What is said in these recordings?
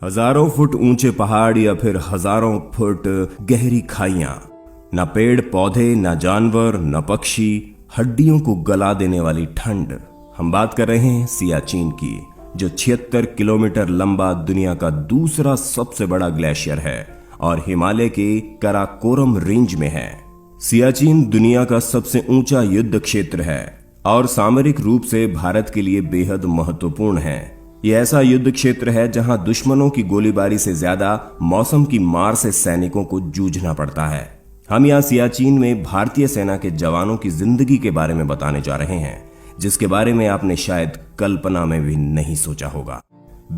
हजारों फुट ऊंचे पहाड़ या फिर हजारों फुट गहरी खाइयां, न पेड़ पौधे, न जानवर, न पक्षी, हड्डियों को गला देने वाली ठंड। हम बात कर रहे हैं सियाचिन की, जो 76 किलोमीटर लंबा दुनिया का दूसरा सबसे बड़ा ग्लेशियर है और हिमालय के कराकोरम रेंज में है। सियाचिन दुनिया का सबसे ऊंचा युद्ध क्षेत्र है और सामरिक रूप से भारत के लिए बेहद महत्वपूर्ण है। यह ऐसा युद्ध क्षेत्र है जहां दुश्मनों की गोलीबारी से ज्यादा मौसम की मार से सैनिकों को जूझना पड़ता है। हम यहाँ सियाचिन में भारतीय सेना के जवानों की जिंदगी के बारे में बताने जा रहे हैं, जिसके बारे में आपने शायद कल्पना में भी नहीं सोचा होगा।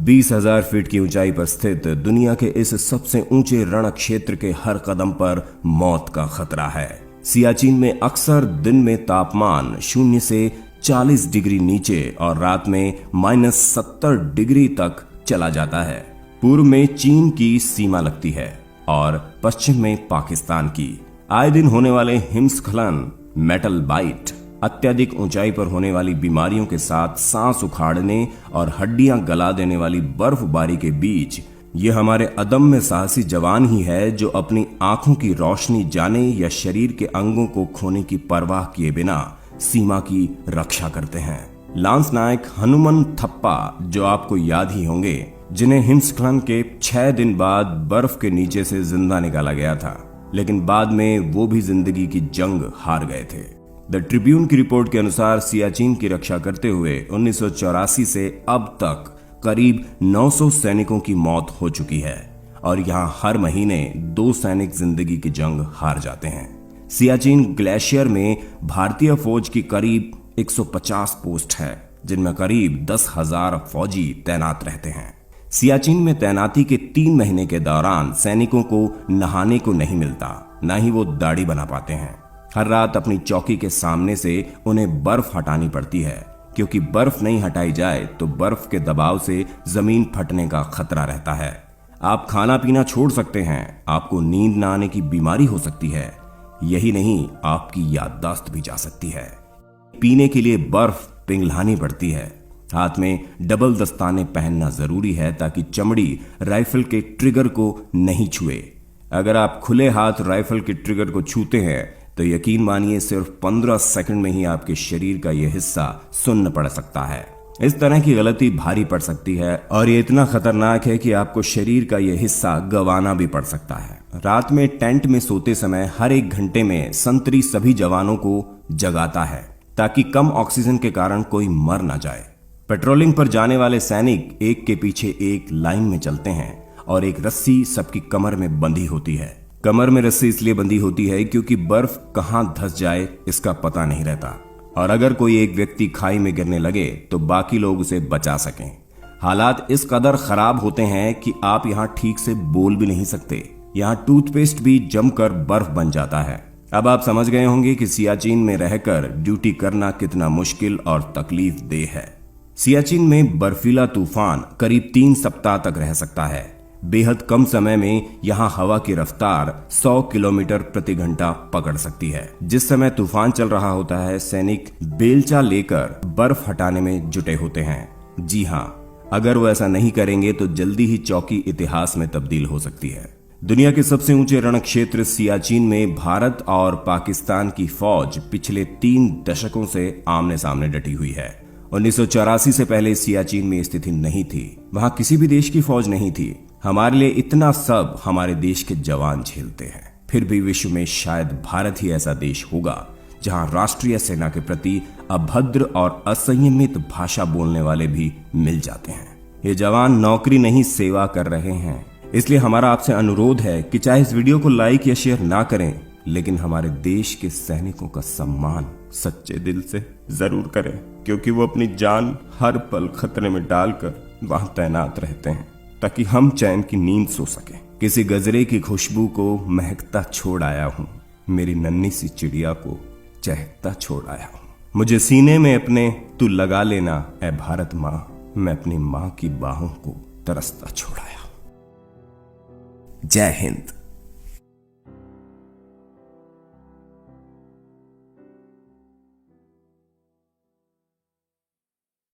20,000 फीट की ऊंचाई पर स्थित दुनिया के इस सबसे ऊंचे रण क्षेत्र के हर कदम पर मौत का खतरा है। सियाचिन में अक्सर दिन में तापमान 0 से 40 डिग्री नीचे और रात में -70 डिग्री तक चला जाता है। पूर्व में चीन की सीमा लगती है और पश्चिम में पाकिस्तान की। आए दिन होने वाले हिमस्खलन, मेटल बाइट, अत्यधिक ऊंचाई पर होने वाली बीमारियों के साथ सांस उखाड़ने और हड्डियां गला देने वाली बर्फबारी के बीच ये हमारे अदम्य साहसी जवान ही है जो अपनी आंखों की रोशनी जाने या शरीर के अंगों को खोने की परवाह किए बिना सीमा की रक्षा करते हैं। लांस नायक हनुमन थप्पा, जो आपको याद ही होंगे, जिन्हें हिमस्खलन के 6 दिन बाद बर्फ के नीचे से जिंदा निकाला गया था, लेकिन बाद में वो भी जिंदगी की जंग हार गए थे। द ट्रिब्यून की रिपोर्ट के अनुसार सियाचिन की रक्षा करते हुए 1984 से अब तक करीब 900 सैनिकों की मौत हो चुकी है और यहाँ हर महीने 2 सैनिक जिंदगी की जंग हार जाते हैं। सियाचिन ग्लेशियर में भारतीय फौज की करीब 150 पोस्ट है, जिनमें करीब 10,000 फौजी तैनात रहते हैं। सियाचिन में तैनाती के 3 महीने के दौरान सैनिकों को नहाने को नहीं मिलता, न ही वो दाढ़ी बना पाते हैं। हर रात अपनी चौकी के सामने से उन्हें बर्फ हटानी पड़ती है, क्योंकि बर्फ नहीं हटाई जाए तो बर्फ के दबाव से जमीन फटने का खतरा रहता है। आप खाना पीना छोड़ सकते हैं, आपको नींद न आने की बीमारी हो सकती है, यही नहीं आपकी याददाश्त भी जा सकती है। पीने के लिए बर्फ पिघलानी पड़ती है। हाथ में डबल दस्ताने पहनना जरूरी है ताकि चमड़ी राइफल के ट्रिगर को नहीं छुए। अगर आप खुले हाथ राइफल के ट्रिगर को छूते हैं तो यकीन मानिए सिर्फ 15 सेकंड में ही आपके शरीर का यह हिस्सा सुन्न पड़ सकता है। इस तरह की गलती भारी पड़ सकती है और ये इतना खतरनाक है कि आपको शरीर का यह हिस्सा गंवाना भी पड़ सकता है। रात में टेंट में सोते समय हर 1 घंटे में संतरी सभी जवानों को जगाता है ताकि कम ऑक्सीजन के कारण कोई मर ना जाए। पेट्रोलिंग पर जाने वाले सैनिक एक के पीछे एक लाइन में चलते हैं और एक रस्सी सबकी कमर में बंधी होती है। कमर में रस्सी इसलिए बंधी होती है क्योंकि बर्फ कहां धंस जाए इसका पता नहीं रहता और अगर कोई एक व्यक्ति खाई में गिरने लगे तो बाकी लोग उसे बचा सकें। हालात इस कदर खराब होते हैं कि आप यहाँ ठीक से बोल भी नहीं सकते। यहाँ टूथपेस्ट भी जमकर बर्फ बन जाता है। अब आप समझ गए होंगे कि सियाचिन में रहकर ड्यूटी करना कितना मुश्किल और तकलीफ देह है। सियाचिन में बर्फीला तूफान करीब 3 सप्ताह तक रह सकता है। बेहद कम समय में यहाँ हवा की रफ्तार 100 किलोमीटर प्रति घंटा पकड़ सकती है। जिस समय तूफान चल रहा होता है, सैनिक बेलचा लेकर बर्फ हटाने में जुटे होते हैं। जी हाँ, अगर वो ऐसा नहीं करेंगे तो जल्दी ही चौकी इतिहास में तब्दील हो सकती है। दुनिया के सबसे ऊंचे रण क्षेत्र सियाचिन में भारत और पाकिस्तान की फौज पिछले 3 दशकों से आमने सामने डटी हुई है। 1984 से पहले सियाचिन में स्थिति नहीं थी। वहां किसी भी देश की फौज नहीं थी। हमारे लिए इतना सब हमारे देश के जवान झेलते हैं। फिर भी विश्व में शायद भारत ही ऐसा देश होगा जहां राष्ट्रीय सेना के प्रति अभद्र और असंयमित भाषा बोलने वाले भी मिल जाते हैं। ये जवान नौकरी नहीं सेवा कर रहे हैं। इसलिए हमारा आपसे अनुरोध है कि चाहे इस वीडियो को लाइक या शेयर ना करें, लेकिन हमारे देश के सैनिकों का सम्मान सच्चे दिल से जरूर करें, क्योंकि वो अपनी जान हर पल खतरे में डालकर वहां तैनात रहते हैं ताकि हम चैन की नींद सो सकें। किसी गजरे की खुशबू को महकता छोड़ आया हूँ, मेरी नन्ही सी चिड़िया को चहकता छोड़ आया हूँ। मुझे सीने में अपने तू लगा लेना ऐ भारत माँ, मैं अपनी माँ की बाहों को तरसता छोड़ आया हूँ। जय हिंद।